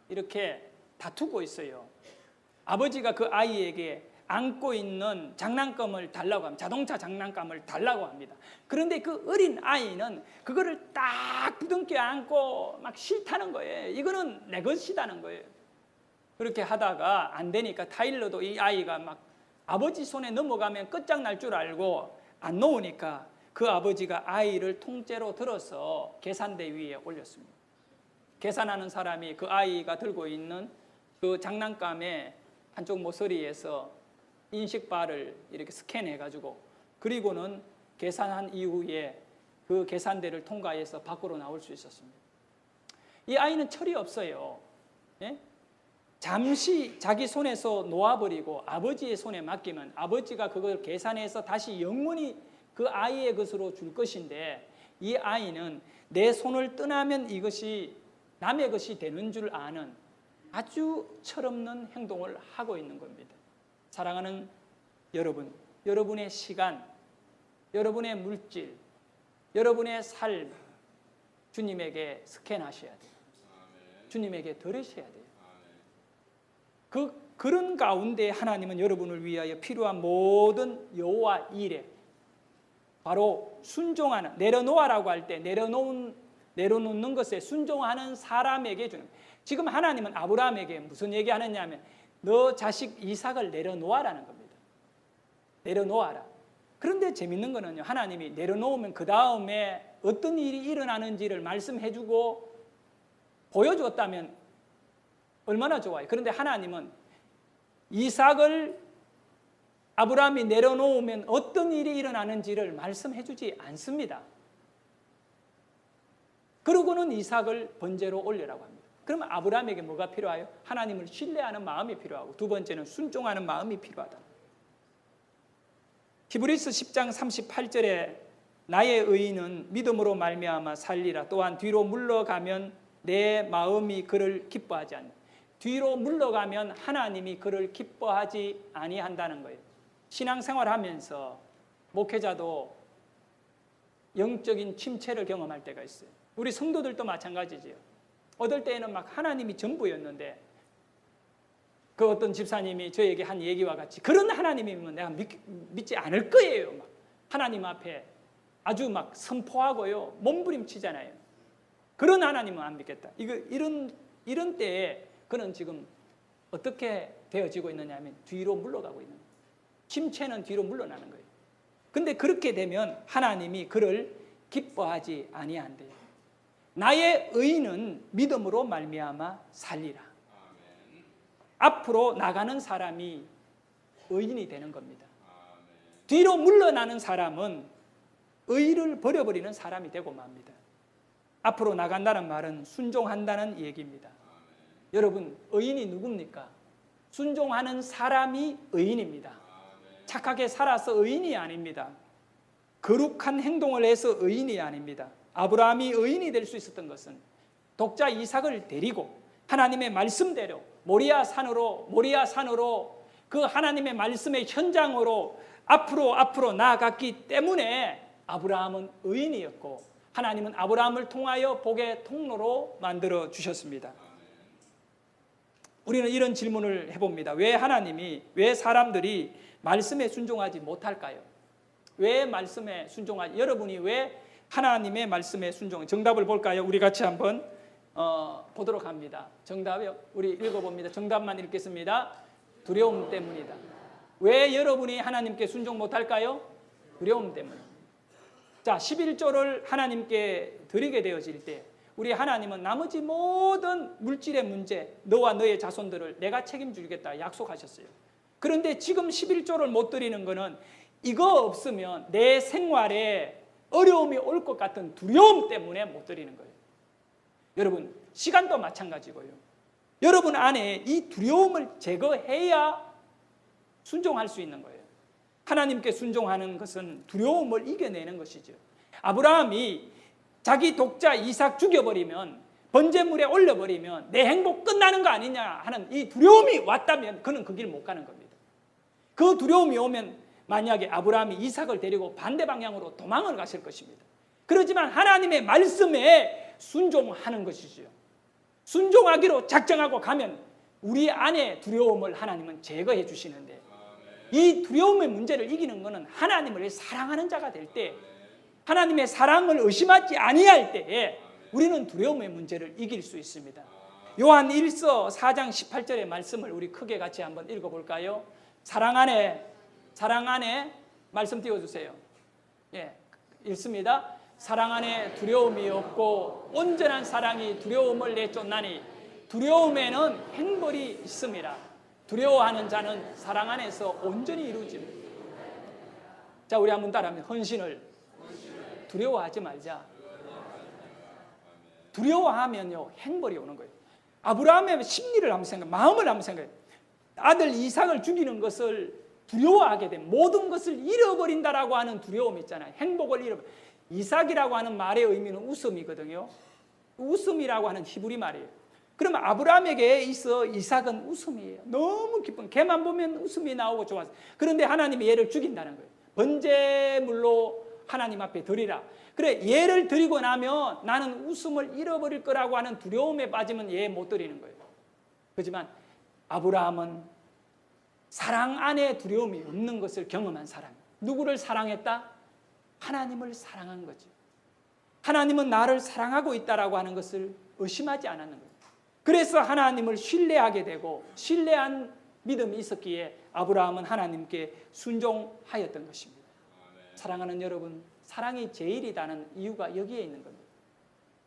이렇게 다투고 있어요. 아버지가 그 아이에게 안고 있는 장난감을 달라고 합니다. 자동차 장난감을 달라고 합니다. 그런데 그 어린 아이는 그거를 딱 부둥켜 안고 막 싫다는 거예요. 이거는 내 것이다는 거예요. 그렇게 하다가 안 되니까 타일러도 이 아이가 막 아버지 손에 넘어가면 끝장날 줄 알고 안 놓으니까 그 아버지가 아이를 통째로 들어서 계산대 위에 올렸습니다. 계산하는 사람이 그 아이가 들고 있는 그 장난감의 한쪽 모서리에서 인식바를 이렇게 스캔해가지고 그리고는 계산한 이후에 그 계산대를 통과해서 밖으로 나올 수 있었습니다. 이 아이는 철이 없어요. 예? 잠시 자기 손에서 놓아버리고 아버지의 손에 맡기면 아버지가 그걸 계산해서 다시 영원히 그 아이의 것으로 줄 것인데 이 아이는 내 손을 떠나면 이것이 남의 것이 되는 줄 아는 아주 철없는 행동을 하고 있는 겁니다. 사랑하는 여러분, 여러분의 시간, 여러분의 물질, 여러분의 삶 주님에게 스캔하셔야 돼요. 주님에게 들으셔야 돼요. 그런 가운데 하나님은 여러분을 위하여 필요한 모든 여호와 일에 바로 순종하는, 내려놓으라고 할 때 내려놓는 것에 순종하는 사람에게 주는 거예요. 지금 하나님은 아브라함에게 무슨 얘기하느냐 하면 너 자식 이삭을 내려놓아라는 겁니다. 내려놓아라. 그런데 재밌는 거는요, 하나님이 내려놓으면 그 다음에 어떤 일이 일어나는지를 말씀해주고 보여주었다면 얼마나 좋아요. 그런데 하나님은 이삭을 아브라함이 내려놓으면 어떤 일이 일어나는지를 말씀해주지 않습니다. 그러고는 이삭을 번제로 올리라고 합니다. 그러면 아브라함에게 뭐가 필요해요? 하나님을 신뢰하는 마음이 필요하고 두 번째는 순종하는 마음이 필요하다. 히브리서 10장 38절에 나의 의인은 믿음으로 말미암아 살리라. 또한 뒤로 물러가면 내 마음이 그를 기뻐하지 않는다. 뒤로 물러가면 하나님이 그를 기뻐하지 아니한다는 거예요. 신앙생활하면서 목회자도 영적인 침체를 경험할 때가 있어요. 우리 성도들도 마찬가지지요. 어떨 때에는 막 하나님이 전부였는데 그 어떤 집사님이 저에게 한 얘기와 같이 그런 하나님이면 내가 믿지 않을 거예요. 막 하나님 앞에 아주 막 선포하고요. 몸부림치잖아요. 그런 하나님은 안 믿겠다. 이런 때에 그는 지금 어떻게 되어지고 있느냐 하면 뒤로 물러가고 있는 거예요. 침체는 뒤로 물러나는 거예요. 근데 그렇게 되면 하나님이 그를 기뻐하지 아니한대요. 나의 의인은 믿음으로 말미암아 살리라. 아멘. 앞으로 나가는 사람이 의인이 되는 겁니다. 아멘. 뒤로 물러나는 사람은 의를 버려버리는 사람이 되고 맙니다. 앞으로 나간다는 말은 순종한다는 얘기입니다. 아멘. 여러분, 의인이 누굽니까? 순종하는 사람이 의인입니다. 아멘. 착하게 살아서 의인이 아닙니다. 거룩한 행동을 해서 의인이 아닙니다. 아브라함이 의인이 될 수 있었던 것은 독자 이삭을 데리고 하나님의 말씀대로 모리아 산으로 그 하나님의 말씀의 현장으로 앞으로 나아갔기 때문에 아브라함은 의인이었고 하나님은 아브라함을 통하여 복의 통로로 만들어 주셨습니다. 우리는 이런 질문을 해봅니다. 왜 사람들이 말씀에 순종하지 못할까요? 왜 말씀에 순종하지? 여러분이 왜 하나님의 말씀에 순종? 정답을 볼까요? 우리 같이 한번 보도록 합니다. 정답이요. 우리 읽어봅니다. 정답만 읽겠습니다. 두려움 때문이다. 왜 여러분이 하나님께 순종 못할까요? 두려움 때문에. 자, 11조를 하나님께 드리게 되어질 때 우리 하나님은 나머지 모든 물질의 문제, 너와 너의 자손들을 내가 책임지겠다 약속하셨어요. 그런데 지금 11조를 못 드리는 것은 이거 없으면 내 생활에 어려움이 올 것 같은 두려움 때문에 못 드리는 거예요. 여러분, 시간도 마찬가지고요. 여러분 안에 이 두려움을 제거해야 순종할 수 있는 거예요. 하나님께 순종하는 것은 두려움을 이겨내는 것이죠. 아브라함이 자기 독자 이삭 죽여버리면, 번제물에 올려버리면 내 행복 끝나는 거 아니냐 하는 이 두려움이 왔다면 그는 그 길 못 가는 겁니다. 그 두려움이 오면 만약에 아브라함이 이삭을 데리고 반대 방향으로 도망을 가실 것입니다. 그렇지만 하나님의 말씀에 순종하는 것이죠. 순종하기로 작정하고 가면 우리 안에 두려움을 하나님은 제거해 주시는데 이 두려움의 문제를 이기는 것은 하나님을 사랑하는 자가 될 때, 하나님의 사랑을 의심하지 아니할 때에 우리는 두려움의 문제를 이길 수 있습니다. 요한 1서 4장 18절의 말씀을 우리 크게 같이 한번 읽어볼까요? 사랑 안에 말씀 띄워주세요. 예, 읽습니다. 사랑 안에 두려움이 없고 온전한 사랑이 두려움을 내쫓나니 두려움에는 행벌이 있음이라. 두려워하는 자는 사랑 안에서 온전히 이루어집니다. 자, 우리 한번 따라합니다. 헌신을 두려워하지 말자. 두려워하면요 행벌이 오는 거예요. 아브라함의 심리를 한번 생각해, 마음을 한번 생각해. 아들 이삭을 죽이는 것을 두려워하게 된, 모든 것을 잃어버린다라고 하는 두려움 있잖아요. 행복을 잃어버려. 이삭이라고 하는 말의 의미는 웃음이거든요. 웃음이라고 하는 히브리 말이에요. 그러면 아브라함에게 있어 이삭은 웃음이에요. 너무 기쁜, 걔만 보면 웃음이 나오고 좋았어요. 그런데 하나님이 얘를 죽인다는 거예요. 번제물로 하나님 앞에 드리라. 그래, 얘를 드리고 나면 나는 웃음을 잃어버릴 거라고 하는 두려움에 빠지면 얘 못 드리는 거예요. 그렇지만 아브라함은 사랑 안에 두려움이 없는 것을 경험한 사람. 누구를 사랑했다? 하나님을 사랑한 거죠. 하나님은 나를 사랑하고 있다라고 하는 것을 의심하지 않았는 거예요. 그래서 하나님을 신뢰하게 되고 신뢰한 믿음이 있었기에 아브라함은 하나님께 순종하였던 것입니다. 사랑하는 여러분, 사랑이 제일이라는 이유가 여기에 있는 겁니다.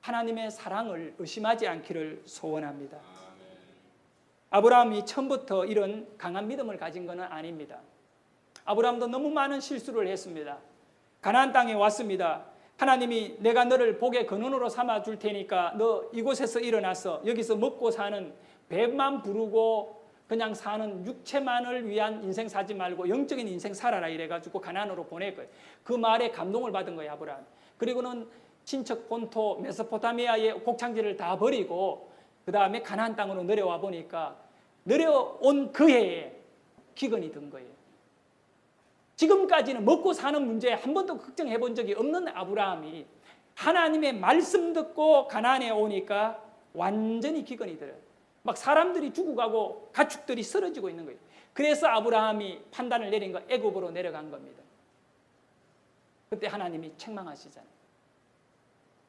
하나님의 사랑을 의심하지 않기를 소원합니다. 아브라함이 처음부터 이런 강한 믿음을 가진 것은 아닙니다. 아브라함도 너무 많은 실수를 했습니다. 가나안 땅에 왔습니다. 하나님이 내가 너를 복의 근원으로 삼아 줄 테니까 너 이곳에서 일어나서 여기서 먹고 사는 배만 부르고 그냥 사는 육체만을 위한 인생 사지 말고 영적인 인생 살아라 이래가지고 가나안으로 보낼 거예요. 그 말에 감동을 받은 거예요, 아브라함. 그리고는 친척 본토 메소포타미아의 곡창지를 다 버리고 그 다음에 가나안 땅으로 내려와 보니까 내려온 그 해에 기근이 든 거예요. 지금까지는 먹고 사는 문제에 한 번도 걱정해 본 적이 없는 아브라함이 하나님의 말씀 듣고 가나안에 오니까 완전히 기근이 들어요. 막 사람들이 죽어가고 가축들이 쓰러지고 있는 거예요. 그래서 아브라함이 판단을 내린 거 애굽으로 내려간 겁니다. 그때 하나님이 책망하시잖아요.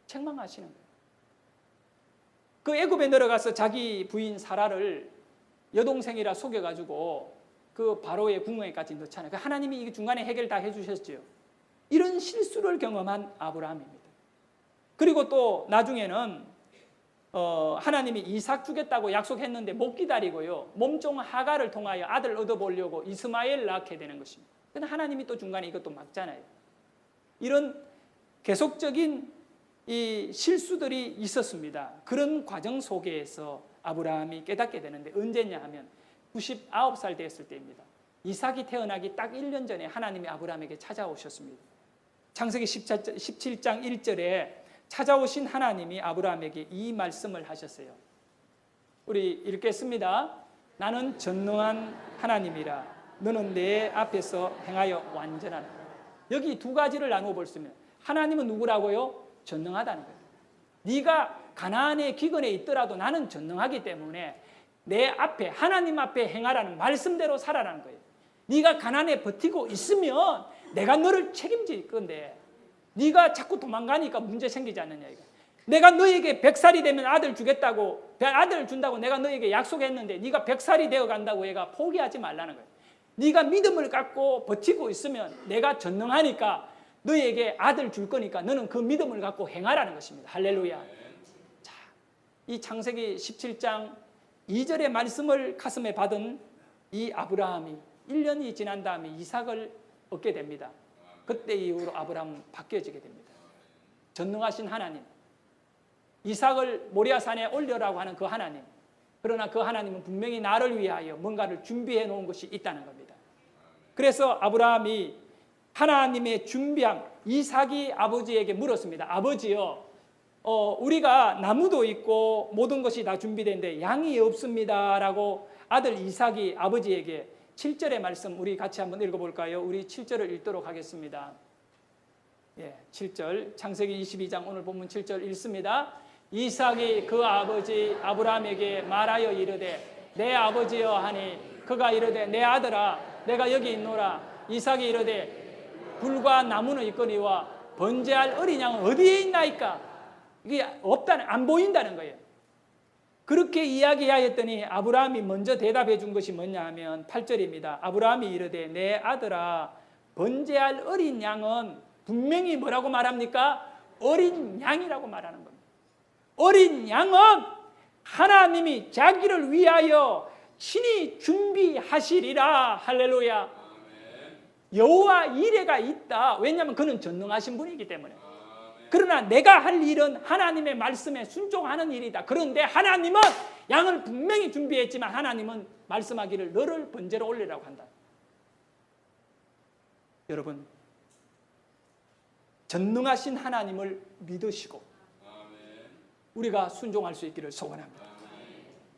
책망하시는 거예요. 그 애굽에 내려가서 자기 부인 사라를 여동생이라 속여가지고 그 바로의 궁궐에까지 넣잖아요. 하나님이 이 중간에 해결 다 해주셨죠. 이런 실수를 경험한 아브라함입니다. 그리고 또 나중에는 하나님이 이삭 주겠다고 약속했는데 못 기다리고요. 몸종 하가를 통하여 아들 얻어보려고 이스마엘 낳게 되는 것입니다. 그런데 하나님이 또 중간에 이것도 막잖아요. 이런 계속적인 이 실수들이 있었습니다. 그런 과정 속에서 아브라함이 깨닫게 되는데 언제냐 하면 99살 됐을 때입니다. 이삭이 태어나기 딱 1년 전에 하나님이 아브라함에게 찾아오셨습니다. 창세기 17장 1절에 찾아오신 하나님이 아브라함에게 이 말씀을 하셨어요. 우리 읽겠습니다. 나는 전능한 하나님이라 너는 내 앞에서 행하여 완전하라. 여기 두 가지를 나누어 볼 수 있습니다. 하나님은 누구라고요? 전능하다는 거예요. 네가 가나안의 기근에 있더라도 나는 전능하기 때문에 내 앞에 하나님 앞에 행하라는 말씀대로 살아라는 거예요. 네가 가나안에 버티고 있으면 내가 너를 책임질 건데 네가 자꾸 도망가니까 문제 생기지 않느냐 이거. 내가 너에게 100살이 되면 아들 주겠다고 아들 준다고 내가 너에게 약속했는데 네가 100살이 되어 간다고 얘가 포기하지 말라는 거예요. 네가 믿음을 갖고 버티고 있으면 내가 전능하니까 너에게 아들 줄 거니까 너는 그 믿음을 갖고 행하라는 것입니다. 할렐루야. 자, 이 창세기 17장 2절의 말씀을 가슴에 받은 이 아브라함이 1년이 지난 다음에 이삭을 얻게 됩니다. 그때 이후로 아브라함은 바뀌어지게 됩니다. 전능하신 하나님, 이삭을 모리아산에 올려라고 하는 그 하나님, 그러나 그 하나님은 분명히 나를 위하여 뭔가를 준비해 놓은 것이 있다는 겁니다. 그래서 아브라함이 하나님의 준비한 이삭이 아버지에게 물었습니다. 아버지요, 우리가 나무도 있고 모든 것이 다 준비되는데 양이 없습니다 라고 아들 이삭이 아버지에게 7절의 말씀 우리 같이 한번 읽어볼까요? 우리 7절을 읽도록 하겠습니다. 7절 창세기 22장 오늘 본문 7절 읽습니다. 이삭이 그 아버지 아브라함에게 말하여 이르되 내 아버지여 하니 그가 이르되 내 아들아 내가 여기 있노라. 이삭이 이르되 불과 나무는 있거니와 번제할 어린 양은 어디에 있나이까? 이게 없다는, 안 보인다는 거예요. 그렇게 이야기하였더니 아브라함이 먼저 대답해 준 것이 뭐냐 하면 8절입니다. 아브라함이 이르되 내 아들아, 번제할 어린 양은 분명히 뭐라고 말합니까? 어린 양이라고 말하는 겁니다. 어린 양은 하나님이 자기를 위하여 친히 준비하시리라. 할렐루야. 여호와 이레가 있다. 왜냐하면 그는 전능하신 분이기 때문에. 그러나 내가 할 일은 하나님의 말씀에 순종하는 일이다. 그런데 하나님은 양을 분명히 준비했지만 하나님은 말씀하기를 너를 번제로 올리라고 한다. 여러분, 전능하신 하나님을 믿으시고 우리가 순종할 수 있기를 소원합니다.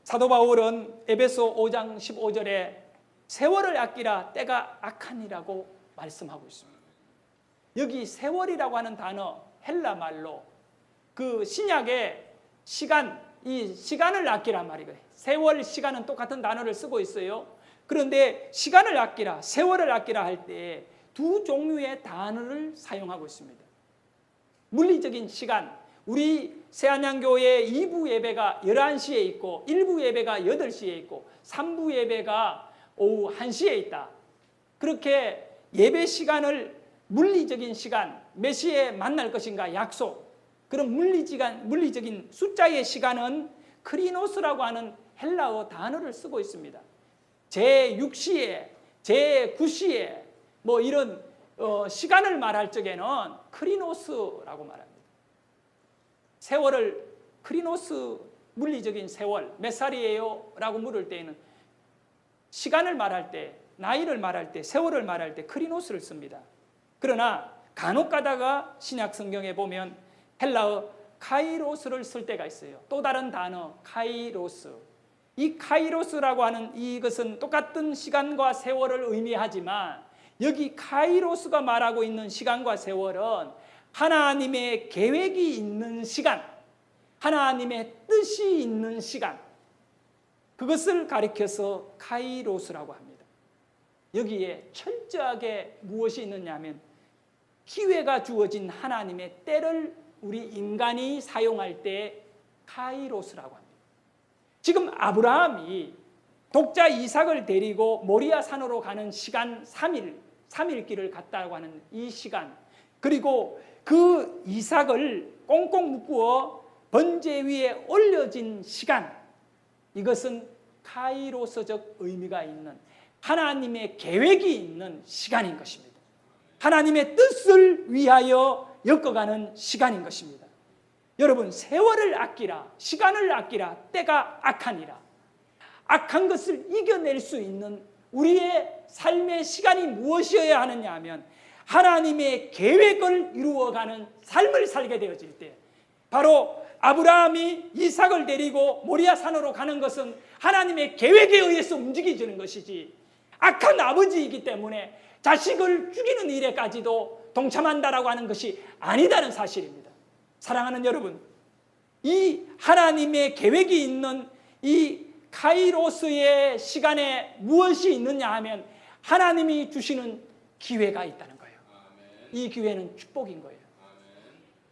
사도 바울은 에베소 5장 15절에 세월을 아끼라 때가 악하니라고 말씀하고 있습니다. 여기 세월이라고 하는 단어 헬라 말로 그 신약의 시간, 이 시간을 아끼란 말이거든요. 세월, 시간은 똑같은 단어를 쓰고 있어요. 그런데 시간을 아끼라, 세월을 아끼라 할 때 두 종류의 단어를 사용하고 있습니다. 물리적인 시간, 우리 새안양교회 2부 예배가 11시에 있고 1부 예배가 8시에 있고 3부 예배가 오후 1시에 있다. 그렇게 예배 시간을 물리적인 시간, 몇 시에 만날 것인가 약속, 그런 물리적인 숫자의 시간은 크리노스라고 하는 헬라어 단어를 쓰고 있습니다. 제6시에, 제9시에 뭐 이런 시간을 말할 적에는 크리노스라고 말합니다. 세월을 크리노스, 물리적인 세월, 몇 살이에요? 라고 물을 때에는 시간을 말할 때, 나이를 말할 때, 세월을 말할 때 크리노스를 씁니다. 그러나 간혹 가다가 신약 성경에 보면 헬라어 카이로스를 쓸 때가 있어요. 또 다른 단어 카이로스. 이 카이로스라고 하는 이것은 똑같은 시간과 세월을 의미하지만 여기 카이로스가 말하고 있는 시간과 세월은 하나님의 계획이 있는 시간, 하나님의 뜻이 있는 시간, 그것을 가리켜서 카이로스라고 합니다. 여기에 철저하게 무엇이 있느냐 하면 기회가 주어진 하나님의 때를 우리 인간이 사용할 때 카이로스라고 합니다. 지금 아브라함이 독자 이삭을 데리고 모리아 산으로 가는 시간 3일길을 갔다고 하는 이 시간, 그리고 그 이삭을 꽁꽁 묶어 번제 위에 올려진 시간, 이것은 카이로스적 의미가 있는 하나님의 계획이 있는 시간인 것입니다. 하나님의 뜻을 위하여 엮어가는 시간인 것입니다. 여러분, 세월을 아끼라, 시간을 아끼라, 때가 악하니라. 악한 것을 이겨낼 수 있는 우리의 삶의 시간이 무엇이어야 하느냐 하면 하나님의 계획을 이루어가는 삶을 살게 되어질 때, 바로 아브라함이 이삭을 데리고 모리아 산으로 가는 것은 하나님의 계획에 의해서 움직이지는 것이지, 악한 아버지이기 때문에 자식을 죽이는 일에까지도 동참한다라고 하는 것이 아니다는 사실입니다. 사랑하는 여러분, 이 하나님의 계획이 있는 이 카이로스의 시간에 무엇이 있느냐 하면 하나님이 주시는 기회가 있다는 거예요. 이 기회는 축복인 거예요.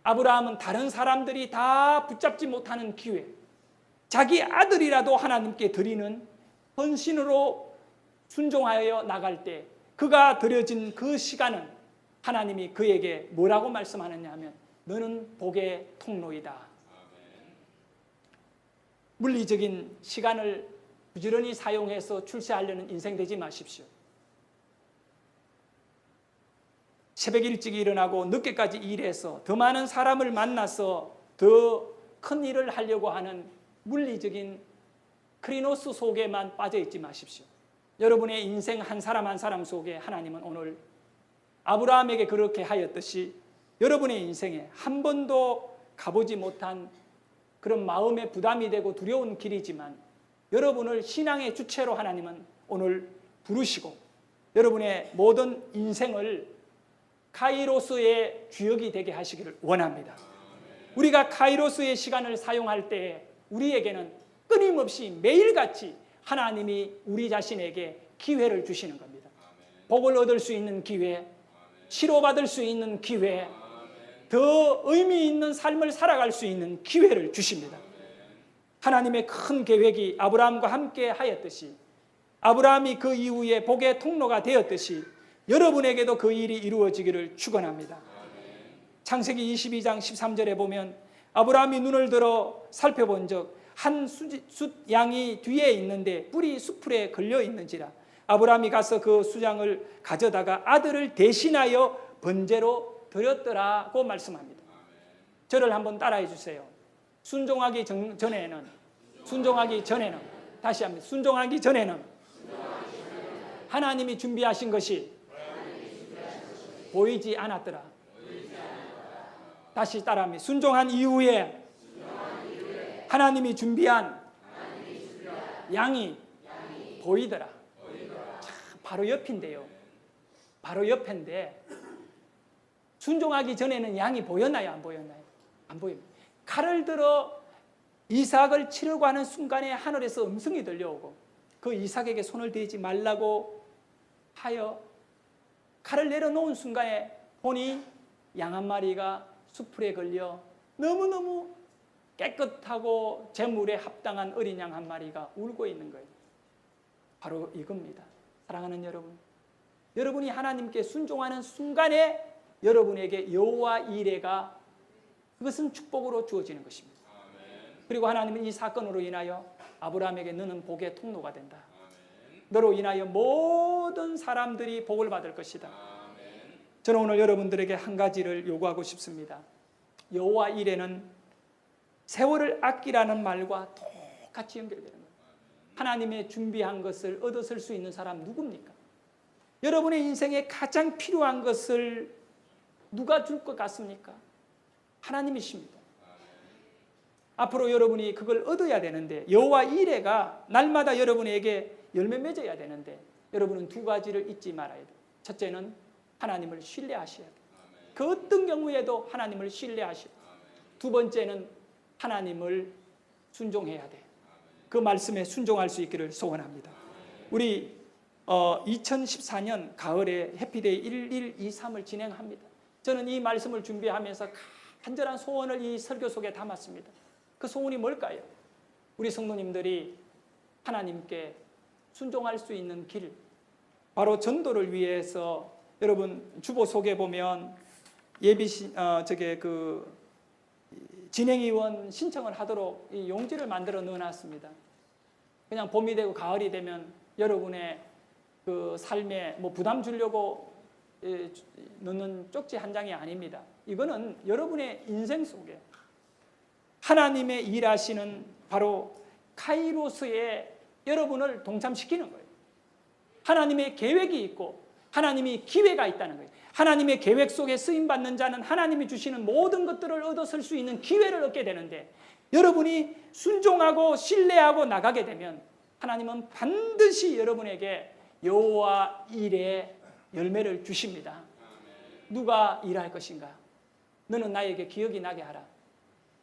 아브라함은 다른 사람들이 다 붙잡지 못하는 기회, 자기 아들이라도 하나님께 드리는 헌신으로 순종하여 나갈 때 그가 드려진 그 시간은 하나님이 그에게 뭐라고 말씀하느냐 하면 너는 복의 통로이다. 물리적인 시간을 부지런히 사용해서 출세하려는 인생 되지 마십시오. 새벽 일찍 일어나고 늦게까지 일해서 더 많은 사람을 만나서 더 큰 일을 하려고 하는 물리적인 크리노스 속에만 빠져 있지 마십시오. 여러분의 인생 한 사람 한 사람 속에 하나님은 오늘 아브라함에게 그렇게 하였듯이 여러분의 인생에 한 번도 가보지 못한 그런 마음의 부담이 되고 두려운 길이지만 여러분을 신앙의 주체로 하나님은 오늘 부르시고 여러분의 모든 인생을 카이로스의 주역이 되게 하시기를 원합니다. 우리가 카이로스의 시간을 사용할 때 우리에게는 끊임없이 매일같이 하나님이 우리 자신에게 기회를 주시는 겁니다. 복을 얻을 수 있는 기회, 치료받을 수 있는 기회, 더 의미 있는 삶을 살아갈 수 있는 기회를 주십니다. 하나님의 큰 계획이 아브라함과 함께 하였듯이, 아브라함이 그 이후에 복의 통로가 되었듯이 여러분에게도 그 일이 이루어지기를 축원합니다. 창세기 22장 13절에 보면 아브라함이 눈을 들어 살펴본 적 한 숫 양이 뒤에 있는데 뿔이 수풀에 걸려 있는지라. 아브라함이 가서 그 수장을 가져다가 아들을 대신하여 번제로 드렸더라고 말씀합니다. 저를 한번 따라해 주세요. 순종하기 전에는 다시 합니다. 순종하기 전에는 하나님이 준비하신 것이 보이지 않았더라. 다시 따라합니다. 순종한 이후에 하나님이 준비한 양이 보이더라. 참, 바로 옆인데요. 바로 옆인데 순종하기 전에는 양이 보였나요? 안 보였나요? 안 보입니다. 칼을 들어 이삭을 치려고 하는 순간에 하늘에서 음성이 들려오고 그 이삭에게 손을 대지 말라고 하여 칼을 내려놓은 순간에 보니 양 한 마리가 수풀에 걸려 너무너무 깨끗하고 제물에 합당한 어린 양 한 마리가 울고 있는 거예요. 바로 이겁니다. 사랑하는 여러분, 여러분이 하나님께 순종하는 순간에 여러분에게 여호와 이레가 그것은 축복으로 주어지는 것입니다. 그리고 하나님은 이 사건으로 인하여 아브라함에게 너는 복의 통로가 된다. 너로 인하여 모든 사람들이 복을 받을 것이다. 저는 오늘 여러분들에게 한 가지를 요구하고 싶습니다. 여호와 이레는 세월을 아끼라는 말과 똑같이 연결되는 거예요. 하나님의 준비한 것을 얻었을 수 있는 사람 누굽니까? 여러분의 인생에 가장 필요한 것을 누가 줄 것 같습니까? 하나님이십니다. 앞으로 여러분이 그걸 얻어야 되는데 여호와 이레가 날마다 여러분에게 열매 맺어야 되는데 여러분은 두 가지를 잊지 말아야 돼요. 첫째는 하나님을 신뢰하셔야 돼요. 그 어떤 경우에도 하나님을 신뢰하셔야 돼요. 두 번째는 하나님을 순종해야 돼요. 그 말씀에 순종할 수 있기를 소원합니다. 우리 2014년 가을에 해피데이 1123을 진행합니다. 저는 이 말씀을 준비하면서 간절한 소원을 이 설교 속에 담았습니다. 그 소원이 뭘까요? 우리 성도님들이 하나님께 순종할 수 있는 길, 바로 전도를 위해서 여러분 주보 속에 보면 진행위원 신청을 하도록 이 용지를 만들어 넣어놨습니다. 그냥 봄이 되고 가을이 되면 여러분의 그 삶에 뭐 부담 주려고 넣는 쪽지 한 장이 아닙니다. 이거는 여러분의 인생 속에 하나님의 일하시는 바로 카이로스에 여러분을 동참시키는 거예요. 하나님의 계획이 있고 하나님이 기회가 있다는 거예요. 하나님의 계획 속에 쓰임받는 자는 하나님이 주시는 모든 것들을 얻었을 수 있는 기회를 얻게 되는데 여러분이 순종하고 신뢰하고 나가게 되면 하나님은 반드시 여러분에게 여호와 일의 열매를 주십니다. 누가 일할 것인가? 너는 나에게 기억이 나게 하라.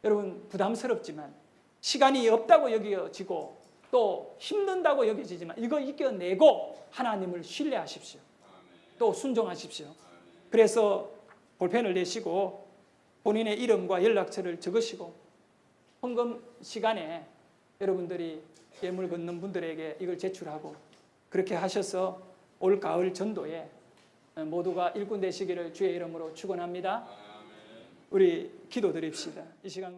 여러분 부담스럽지만 시간이 없다고 여겨지고 또 힘든다고 여겨지지만 이거 이겨내고 하나님을 신뢰하십시오. 또 순종하십시오. 그래서 볼펜을 내시고 본인의 이름과 연락처를 적으시고 헌금 시간에 여러분들이 예물 걷는 분들에게 이걸 제출하고 그렇게 하셔서 올 가을 전도에 모두가 일꾼 되시기를 주의 이름으로 축원합니다. 우리 기도드립시다. 이 시간